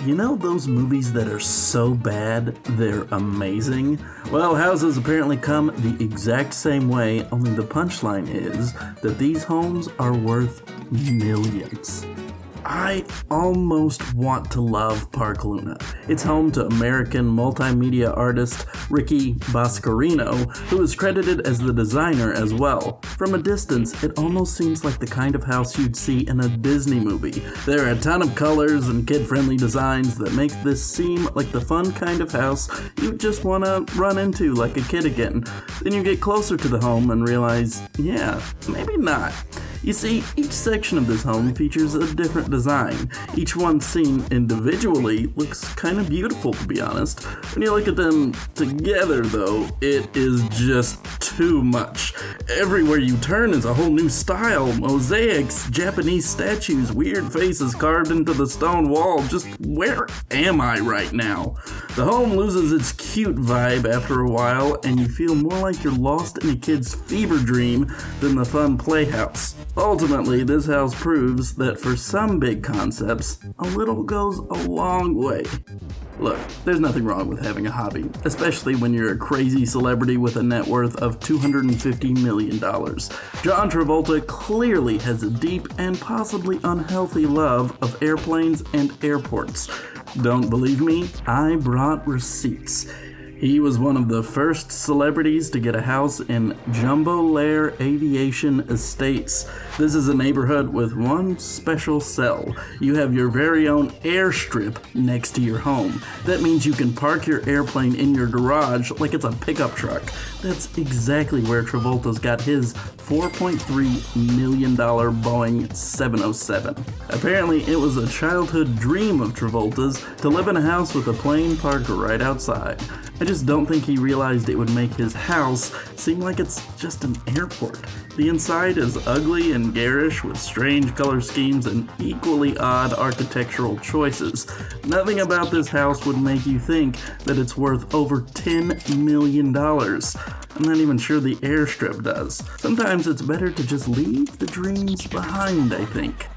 You know those movies that are so bad, they're amazing? Well, houses apparently come the exact same way, only the punchline is that these homes are worth millions. I almost want to love Parc Luna. It's home to American multimedia artist Ricky Boscarino, who is credited as the designer as well. From a distance, it almost seems like the kind of house you'd see in a Disney movie. There are a ton of colors and kid-friendly designs that make this seem like the fun kind of house you just want to run into like a kid again. Then you get closer to the home and realize, yeah, maybe not. You see, each section of this home features a different design. Each one seen individually looks kind of beautiful, to be honest. When you look at them together, though, it is just too much. Everywhere you turn is a whole new style. Mosaics, Japanese statues, weird faces carved into the stone wall. Just where am I right now? The home loses its cute vibe after a while, and you feel more like you're lost in a kid's fever dream than the fun playhouse. Ultimately, this house proves that for some big concepts, a little goes a long way. Look, there's nothing wrong with having a hobby, especially when you're a crazy celebrity with a net worth of $250 million. John Travolta clearly has a deep and possibly unhealthy love of airplanes and airports. Don't believe me? I brought receipts. He was one of the first celebrities to get a house in Jumbo Lair Aviation Estates. This is a neighborhood with one special cell. You have your very own airstrip next to your home. That means you can park your airplane in your garage like it's a pickup truck. That's exactly where Travolta's got his $4.3 million Boeing 707. Apparently, it was a childhood dream of Travolta's to live in a house with a plane parked right outside. I just don't think he realized it would make his house seem like it's just an airport. The inside is ugly and garish with strange color schemes and equally odd architectural choices. Nothing about this house would make you think that it's worth over $10 million. I'm not even sure the airstrip does. Sometimes it's better to just leave the dreams behind, I think.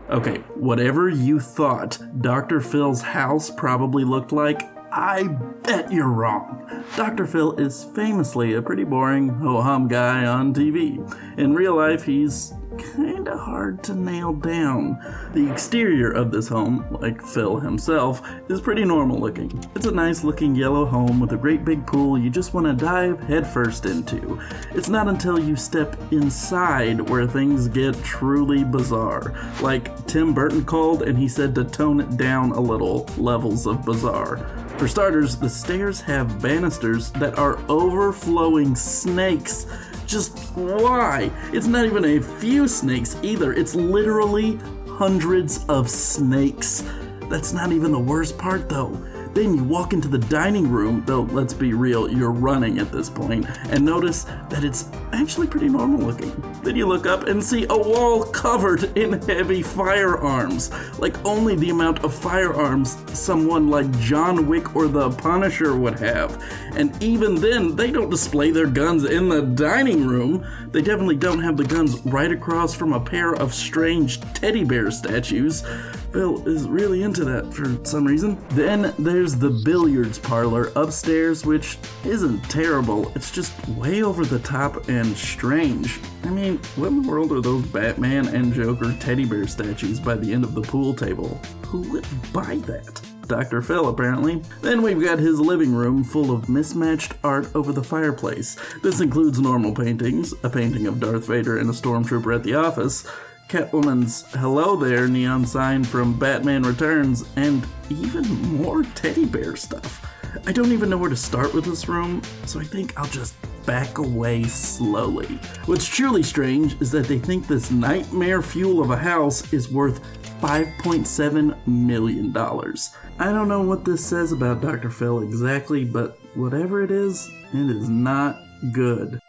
Okay, whatever you thought Dr. Phil's house probably looked like, I bet you're wrong. Dr. Phil is famously a pretty boring ho-hum guy on TV. In real life, he's kinda hard to nail down. The exterior of this home, like Phil himself, is pretty normal looking. It's a nice looking yellow home with a great big pool you just want to dive headfirst into. It's not until you step inside where things get truly bizarre. Like Tim Burton called and he said to tone it down a little, levels of bizarre. For starters, the stairs have banisters that are overflowing snakes. Just why? It's not even a few snakes either. It's literally hundreds of snakes. That's not even the worst part though. Then you walk into the dining room, though let's be real, you're running at this point, and notice that it's actually pretty normal looking. Then you look up and see a wall covered in heavy firearms, like only the amount of firearms someone like John Wick or the Punisher would have. And even then, they don't display their guns in the dining room. They definitely don't have the guns right across from a pair of strange teddy bear statues. Phil is really into that for some reason. Then there's the billiards parlor upstairs, which isn't terrible. It's just way over the top and strange. I mean, what in the world are those Batman and Joker teddy bear statues by the end of the pool table? Who would buy that? Dr. Phil, apparently. Then we've got his living room full of mismatched art over the fireplace. This includes normal paintings, a painting of Darth Vader and a stormtrooper at the office, Catwoman's Hello There neon sign from Batman Returns, and even more teddy bear stuff. I don't even know where to start with this room, so I think I'll just back away slowly. What's truly strange is that they think this nightmare fuel of a house is worth $5.7 million. I don't know what this says about Dr. Phil exactly, but whatever it is not good.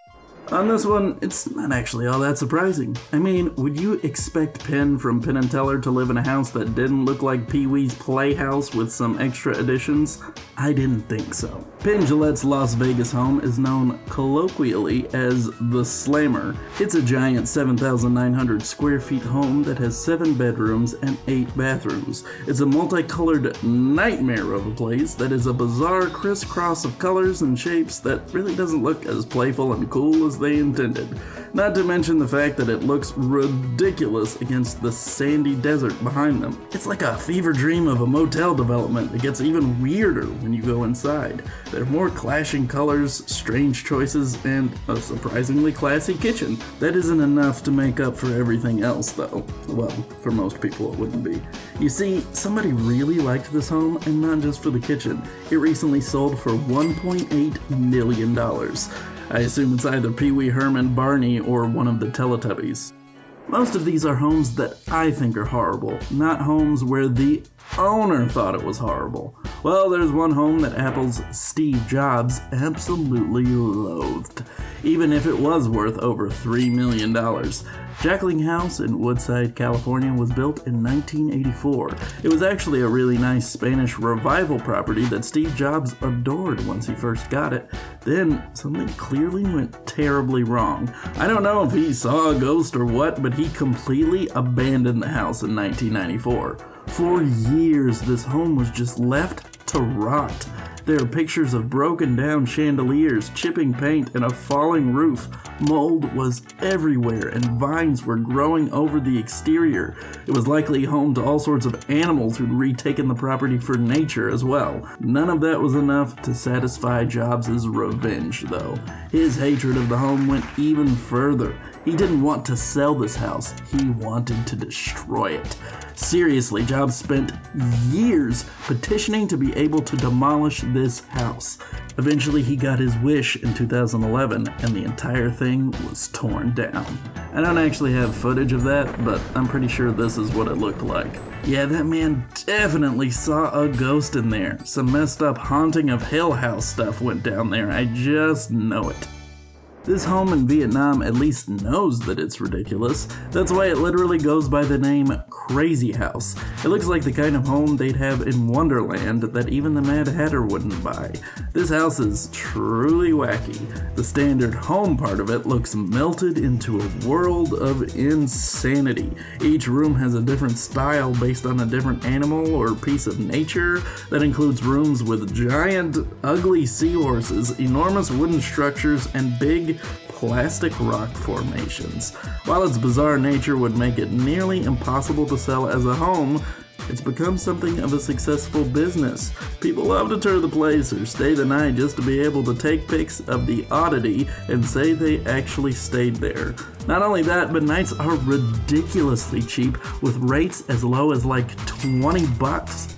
On this one, it's not actually all that surprising. I mean, would you expect Penn from Penn and Teller to live in a house that didn't look like Pee-wee's Playhouse with some extra additions? I didn't think so. Penn Jillette's Las Vegas home is known colloquially as the Slammer. It's a giant 7,900 square feet home that has 7 bedrooms and 8 bathrooms. It's a multicolored nightmare of a place that is a bizarre crisscross of colors and shapes that really doesn't look as playful and cool as they intended. Not to mention the fact that it looks ridiculous against the sandy desert behind them. It's like a fever dream of a motel development that gets even weirder when you go inside. There are more clashing colors, strange choices, and a surprisingly classy kitchen. That isn't enough to make up for everything else though. Well, for most people it wouldn't be. You see, somebody really liked this home, and not just for the kitchen. It recently sold for $1.8 million. I assume it's either Pee Wee Herman, Barney, or one of the Teletubbies. Most of these are homes that I think are horrible, not homes where the owner thought it was horrible. Well, there's one home that Apple's Steve Jobs absolutely loathed, even if it was worth over $3 million. Jackling House in Woodside, California was built in 1984. It was actually a really nice Spanish revival property that Steve Jobs adored once he first got it. Then something clearly went terribly wrong. I don't know if he saw a ghost or what, but he completely abandoned the house in 1994. For years, this home was just left to rot. There are pictures of broken down chandeliers, chipping paint, and a falling roof. Mold was everywhere, and vines were growing over the exterior. It was likely home to all sorts of animals who'd retaken the property for nature as well. None of that was enough to satisfy Jobs' revenge, though. His hatred of the home went even further. He didn't want to sell this house, he wanted to destroy it. Seriously, Jobs spent years petitioning to be able to demolish this house. Eventually, he got his wish in 2011, and the entire thing was torn down. I don't actually have footage of that, but I'm pretty sure this is what it looked like. Yeah, that man definitely saw a ghost in there. Some messed up Haunting of Hill House stuff went down there, I just know it. This home in Vietnam at least knows that it's ridiculous. That's why it literally goes by the name Crazy House. It looks like the kind of home they'd have in Wonderland that even the Mad Hatter wouldn't buy. This house is truly wacky. The standard home part of it looks melted into a world of insanity. Each room has a different style based on a different animal or piece of nature. That includes rooms with giant, ugly seahorses, enormous wooden structures, and big plastic rock formations. While its bizarre nature would make it nearly impossible to sell as a home, it's become something of a successful business. People love to tour the place or stay the night just to be able to take pics of the oddity and say they actually stayed there. Not only that, but nights are ridiculously cheap with rates as low as like $20.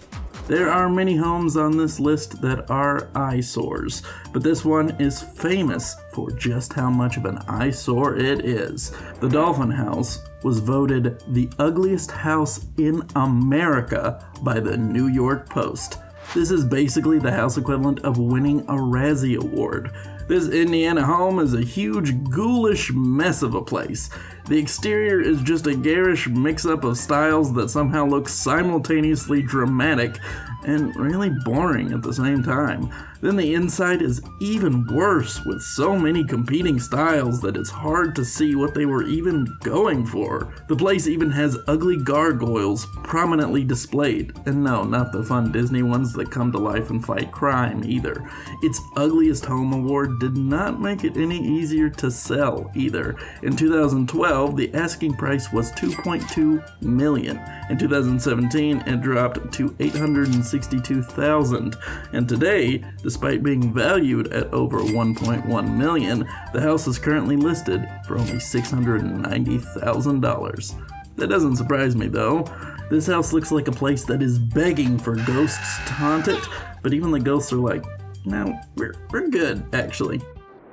There are many homes on this list that are eyesores, but this one is famous for just how much of an eyesore it is. The Dolphin House was voted the ugliest house in America by the New York Post. This is basically the house equivalent of winning a Razzie Award. This Indiana home is a huge, ghoulish mess of a place. The exterior is just a garish mix-up of styles that somehow look simultaneously dramatic and really boring at the same time. Then the inside is even worse, with so many competing styles that it's hard to see what they were even going for. The place even has ugly gargoyles prominently displayed. And no, not the fun Disney ones that come to life and fight crime either. Its Ugliest Home Award did not make it any easier to sell either. In 2012, the asking price was $2.2 million. In 2017, it dropped to $862,000. And today, despite being valued at over $1.1 million, the house is currently listed for only $690,000. That doesn't surprise me though. This house looks like a place that is begging for ghosts to haunt it, but even the ghosts are like, no, we're good, actually.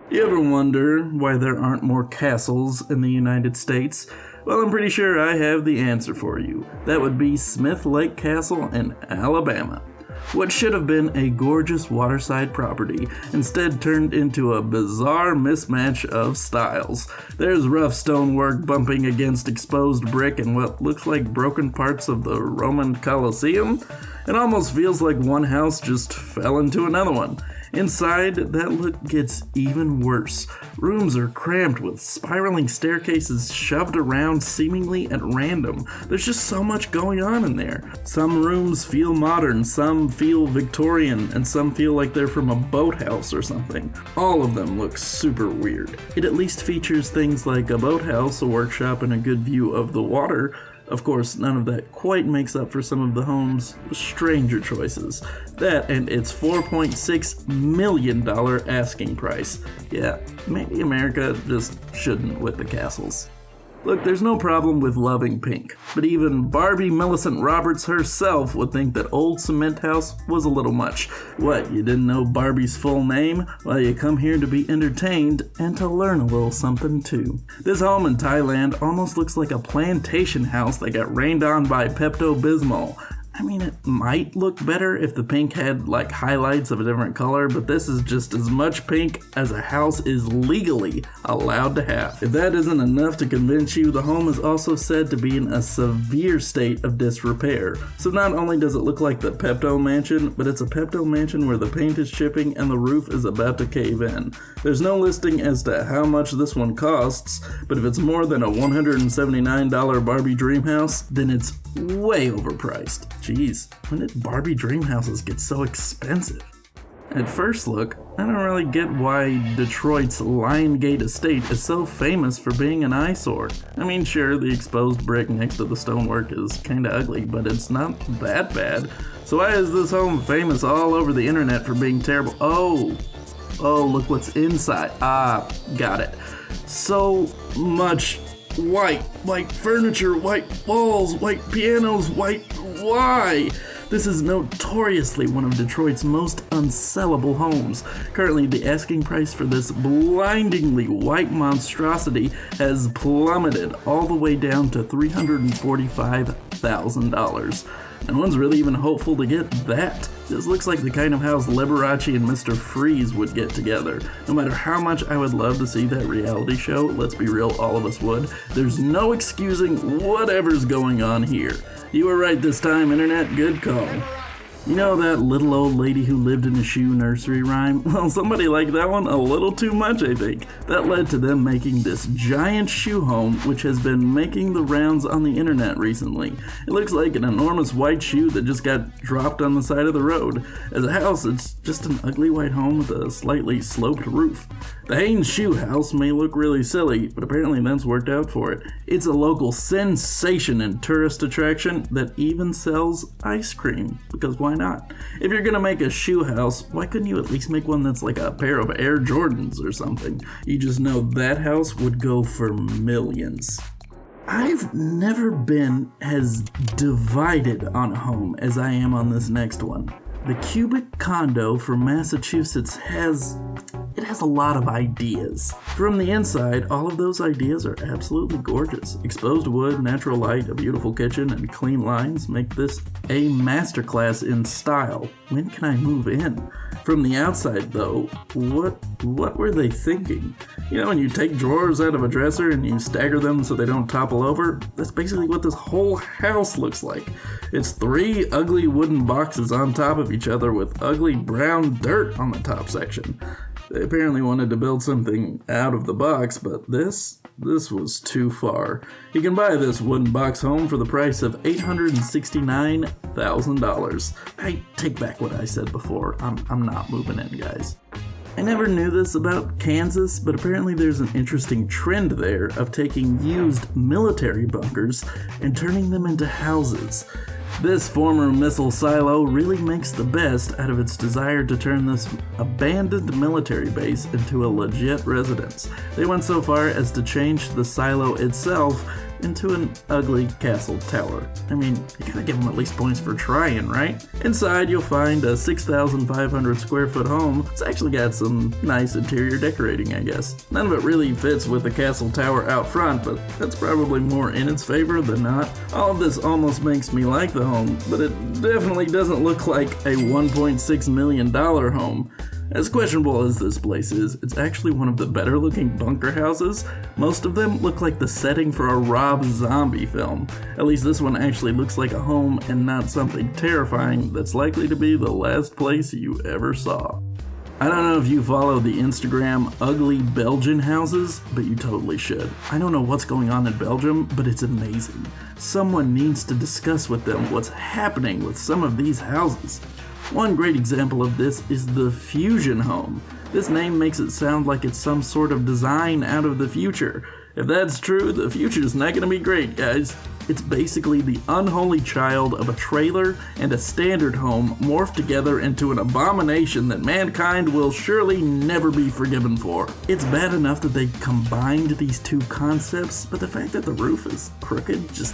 You ever wonder why there aren't more castles in the United States? Well, I'm pretty sure I have the answer for you. That would be Smith Lake Castle in Alabama. What should have been a gorgeous waterside property instead turned into a bizarre mismatch of styles. There's rough stonework bumping against exposed brick and what looks like broken parts of the Roman Colosseum. It almost feels like one house just fell into another one. Inside, that look gets even worse. Rooms are cramped with spiraling staircases shoved around seemingly at random. There's just so much going on in there. Some rooms feel modern, some feel Victorian, and some feel like they're from a boathouse or something. All of them look super weird. It at least features things like a boathouse, a workshop, and a good view of the water. Of course, none of that quite makes up for some of the home's stranger choices. That and its $4.6 million asking price. Yeah, maybe America just shouldn't with the castles. Look, there's no problem with loving pink, but even Barbie Millicent Roberts herself would think that old cement house was a little much. What, you didn't know Barbie's full name? Well, you come here to be entertained and to learn a little something too. This home in Thailand almost looks like a plantation house that got rained on by Pepto-Bismol. I mean, it might look better if the pink had like highlights of a different color, but this is just as much pink as a house is legally allowed to have. If that isn't enough to convince you, the home is also said to be in a severe state of disrepair. So not only does it look like the Pepto Mansion, but it's a Pepto Mansion where the paint is chipping and the roof is about to cave in. There's no listing as to how much this one costs, but if it's more than a $179 Barbie dream house, then it's way overpriced. Jeez, when did Barbie dream houses get so expensive? At first look, I don't really get why Detroit's Lion Gate estate is so famous for being an eyesore. I mean, sure, the exposed brick next to the stonework is kinda ugly, but it's not that bad. So why is this home famous all over the internet for being terrible? Oh, look what's inside. Got it. So much white furniture, white walls, white pianos, why? This is notoriously one of Detroit's most unsellable homes. Currently, the asking price for this blindingly white monstrosity has plummeted all the way down to $345,000. No one's really even hopeful to get that. This looks like the kind of house Liberace and Mr. Freeze would get together. No matter how much I would love to see that reality show, let's be real, all of us would, there's no excusing whatever's going on here. You were right this time, internet, good call. You know that little old lady who lived in a shoe nursery rhyme? Well, somebody liked that one a little too much, I think. That led to them making this giant shoe home, which has been making the rounds on the internet recently. It looks like an enormous white shoe that just got dropped on the side of the road. As a house, it's just an ugly white home with a slightly sloped roof. The Haynes Shoe House may look really silly, but apparently that's worked out for it. It's a local sensation and tourist attraction that even sells ice cream, because why not? If you're gonna make a shoe house, why couldn't you at least make one that's like a pair of Air Jordans or something? You just know that house would go for millions. I've never been as divided on a home as I am on this next one. The Cubic Condo from Massachusetts has a lot of ideas. From the inside, all of those ideas are absolutely gorgeous. Exposed wood, natural light, a beautiful kitchen, and clean lines make this a masterclass in style. When can I move in? From the outside, though, what were they thinking? You know, when you take drawers out of a dresser and you stagger them so they don't topple over, that's basically what this whole house looks like. It's 3 ugly wooden boxes on top of each other with ugly brown dirt on the top section. They apparently wanted to build something out of the box, but this was too far. You can buy this wooden box home for the price of $869,000. I take back what I said before. I'm not moving in, guys. I never knew this about Kansas, but apparently there's an interesting trend there of taking used military bunkers and turning them into houses. This former missile silo really makes the best out of its desire to turn this abandoned military base into a legit residence. They went so far as to change the silo itself into an ugly castle tower. I mean, you gotta give them at least points for trying, right? Inside, you'll find a 6,500 square foot home. It's actually got some nice interior decorating, I guess. None of it really fits with the castle tower out front, but that's probably more in its favor than not. All of this almost makes me like the home, but it definitely doesn't look like a $1.6 million home. As questionable as this place is, it's actually one of the better looking bunker houses. Most of them look like the setting for a Rob Zombie film. At least this one actually looks like a home and not something terrifying that's likely to be the last place you ever saw. I don't know if you follow the Instagram Ugly Belgian Houses, but you totally should. I don't know what's going on in Belgium, but it's amazing. Someone needs to discuss with them what's happening with some of these houses. One great example of this is the Fusion Home. This name makes it sound like it's some sort of design out of the future. If that's true, the future's not gonna be great, guys. It's basically the unholy child of a trailer and a standard home morphed together into an abomination that mankind will surely never be forgiven for. It's bad enough that they combined these two concepts, but the fact that the roof is crooked just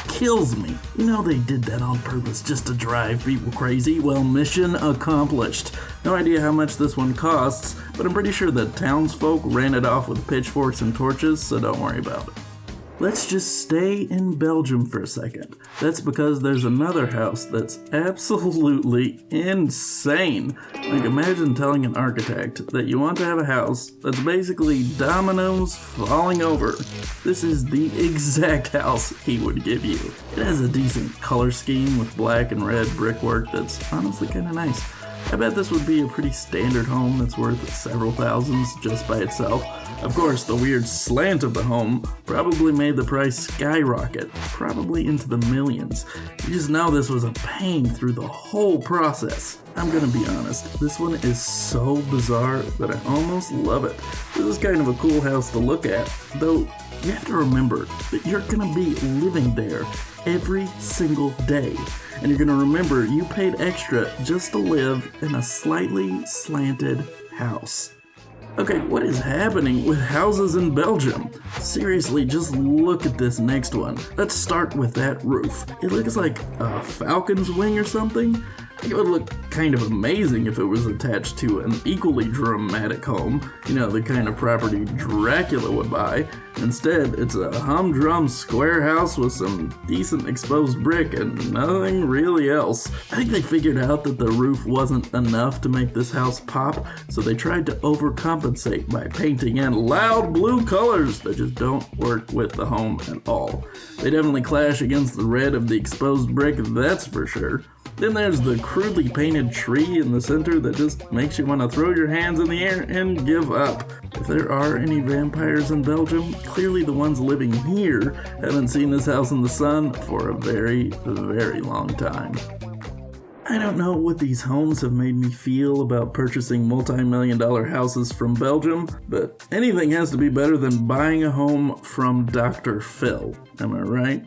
kills me. You know they did that on purpose just to drive people crazy. Well, mission accomplished. No idea how much this one costs, but I'm pretty sure the townsfolk ran it off with pitchforks and torches, so don't worry about it. Let's just stay in Belgium for a second. That's because there's another house that's absolutely insane. Like, imagine telling an architect that you want to have a house that's basically dominoes falling over. This is the exact house he would give you. It has a decent color scheme with black and red brickwork that's honestly kind of nice. I bet this would be a pretty standard home that's worth several thousands just by itself. Of course, the weird slant of the home probably made the price skyrocket, probably into the millions. You just know this was a pain through the whole process. I'm gonna be honest, this one is so bizarre that I almost love it. This is kind of a cool house to look at, though you have to remember that you're gonna be living there every single day. And you're gonna remember you paid extra just to live in a slightly slanted house. Okay, what is happening with houses in Belgium? Seriously, just look at this next one. Let's start with that roof. It looks like a falcon's wing or something. I think it would look kind of amazing if it was attached to an equally dramatic home, you know, the kind of property Dracula would buy. Instead, it's a humdrum square house with some decent exposed brick and nothing really else. I think they figured out that the roof wasn't enough to make this house pop, so they tried to overcompensate by painting in loud blue colors that just don't work with the home at all. They definitely clash against the red of the exposed brick, that's for sure. Then there's the crudely painted tree in the center that just makes you want to throw your hands in the air and give up. If there are any vampires in Belgium, clearly the ones living here haven't seen this house in the sun for a very, very long time. I don't know what these homes have made me feel about purchasing multi-million-dollar houses from Belgium, but anything has to be better than buying a home from Dr. Phil. Am I right?